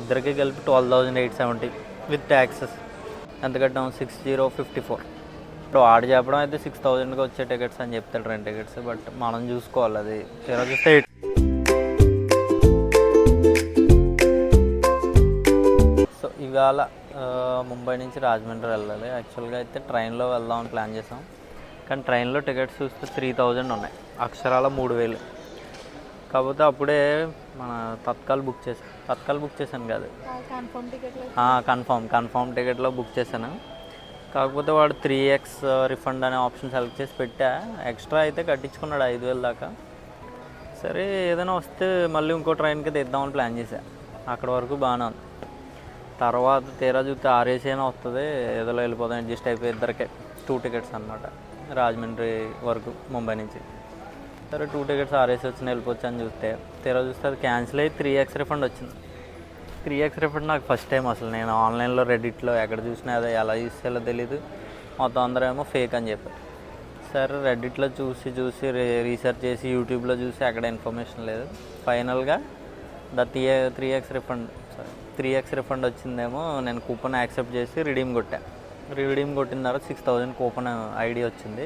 ఇద్దరికి కలిపి 12,870 with taxes. ఎంత కట్టాం? 6054. ఇప్పుడు ఆడు చెప్పడం అయితే 6,000కి వచ్చే టికెట్స్ అని చెప్తాడు, 2 టికెట్స్. బట్ మనం చూసుకోవాలి, అది తీరా చూస్తే సో ఇవాళ ముంబై నుంచి రాజమండ్రి వెళ్ళాలి. యాక్చువల్గా అయితే ట్రైన్లో వెళ్దామని ప్లాన్ చేసాం, కానీ ట్రైన్లో టికెట్స్ చూస్తే 3,000 ఉన్నాయి, అక్షరాల 3,000. కాకపోతే అప్పుడే మన తత్కాల్ బుక్ చేశాను కాదు, కన్ఫర్మ్ టికెట్లో బుక్ చేశాను. కాకపోతే వాడు 3x రిఫండ్ అనే ఆప్షన్ సెలెక్ట్ చేసి పెట్టా. ఎక్స్ట్రా అయితే కట్టించుకున్నాడు 5,000 దాకా. సరే ఏదైనా వస్తే మళ్ళీ ఇంకో ట్రైన్కి తెద్దామని ప్లాన్ చేశా. అక్కడ వరకు బాగానే ఉంది. తర్వాత తీరా చూస్తే RAC అయినా వస్తుంది, ఏదో వెళ్ళిపోదాం అడ్జస్ట్ అయిపోయి ఇద్దరికే 2 టికెట్స్ అనమాట, రాజమండ్రి వరకు ముంబై నుంచి. సరే 2 టికెట్స్ RAC వచ్చిన వెళ్ళిపోవచ్చు అని చూస్తే తీరా చూస్తే అది క్యాన్సిల్ అయ్యి 3x రిఫండ్ వచ్చింది. 3x రిఫండ్ నాకు ఫస్ట్ టైం. అసలు నేను ఆన్లైన్లో రెడిట్లో ఎక్కడ చూసినా అది ఎలా చూసేలా తెలీదు. మొత్తం అందరూ ఏమో ఫేక్ అని చెప్పారు. సరే రెడిట్లో చూసి రీసెర్చ్ చేసి యూట్యూబ్లో చూసి అక్కడ ఇన్ఫర్మేషన్ లేదు. ఫైనల్గా 3x రిఫండ్ వచ్చిందేమో. నేను కూపన్ యాక్సెప్ట్ చేసి రిడీమ్ కొట్టిన తర్వాత 6,000 కూపన్ ID వచ్చింది.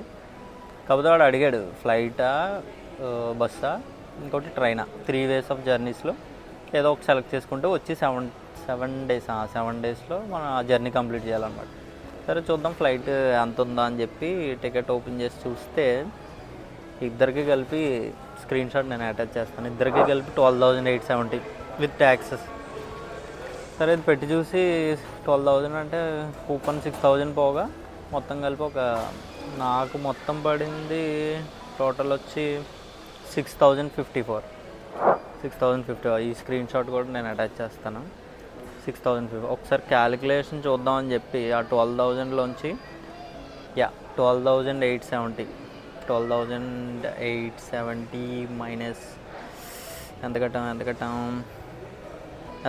కాకపోతే వాడు అడిగాడు ఫ్లైటా బస్సా ఇంకోటి ట్రైనా, 3 ways ఆఫ్ జర్నీస్లో ఏదో ఒక సెలెక్ట్ చేసుకుంటే వచ్చి 7 డేస్లో మన జర్నీ కంప్లీట్ చేయాలన్నమాట. సరే చూద్దాం ఫ్లైట్ ఎంత ఉందా అని చెప్పి టికెట్ ఓపెన్ చేసి చూస్తే ఇద్దరికి కలిపి స్క్రీన్ షాట్ నేను అటాచ్ చేస్తాను. ఇద్దరికి కలిపి 12,870 విత్ ట్యాక్సెస్. సరే ఇది పెట్టి చూసి 12,000 అంటే కూపన్ 6,000 పోగా మొత్తం కలిపి నాకు మొత్తం పడింది టోటల్ వచ్చి 6,054. ఈ స్క్రీన్ షాట్ కూడా నేను అటాచ్ చేస్తాను. 6,050. ఒకసారి క్యాలిక్యులేషన్ చూద్దామని చెప్పి ఆ 12,000లోంచి 12,870 మైనస్ ఎంత కట్టాం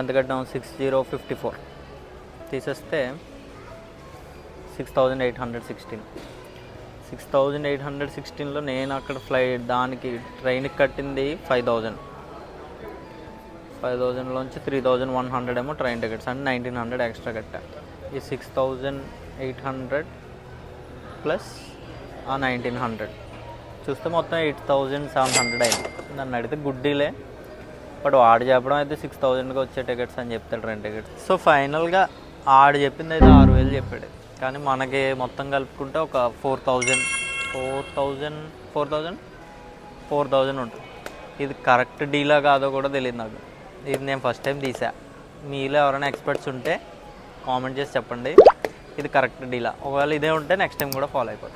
6054 తీసేస్తే 6,816. 6,816లో నేను అక్కడ దానికి ట్రైన్కి కట్టింది 5,000లోంచి 3,100 ఏమో ట్రైన్ టికెట్స్, అంటే 1,900 ఎక్స్ట్రా కట్టా. ఈ 6,800 ప్లస్ ఆ 1,900 చూస్తే మొత్తం 8,700 అయింది. నన్ను అడిగితే గుడ్ డీలే. బట్ ఆడు చెప్పడం అయితే 6,000కి వచ్చే టికెట్స్ అని చెప్తాడు, 2 టికెట్స్. సో ఫైనల్గా ఆడు చెప్పింది అయితే 6,000 చెప్పాడు, కానీ మనకి మొత్తం కలుపుకుంటే ఒక 4,000 ఉంటుంది. ఇది కరెక్ట్ డీలా కాదో కూడా తెలియదు నాకు. ఇది నేను ఫస్ట్ టైం తీసా. మీలో ఎవరైనా ఎక్స్పర్ట్స్ ఉంటే కామెంట్ చేసి చెప్పండి ఇది కరెక్ట్ డీలా. ఒకవేళ ఇదే ఉంటే నెక్స్ట్ టైం కూడా ఫాలో అయిపోతాం.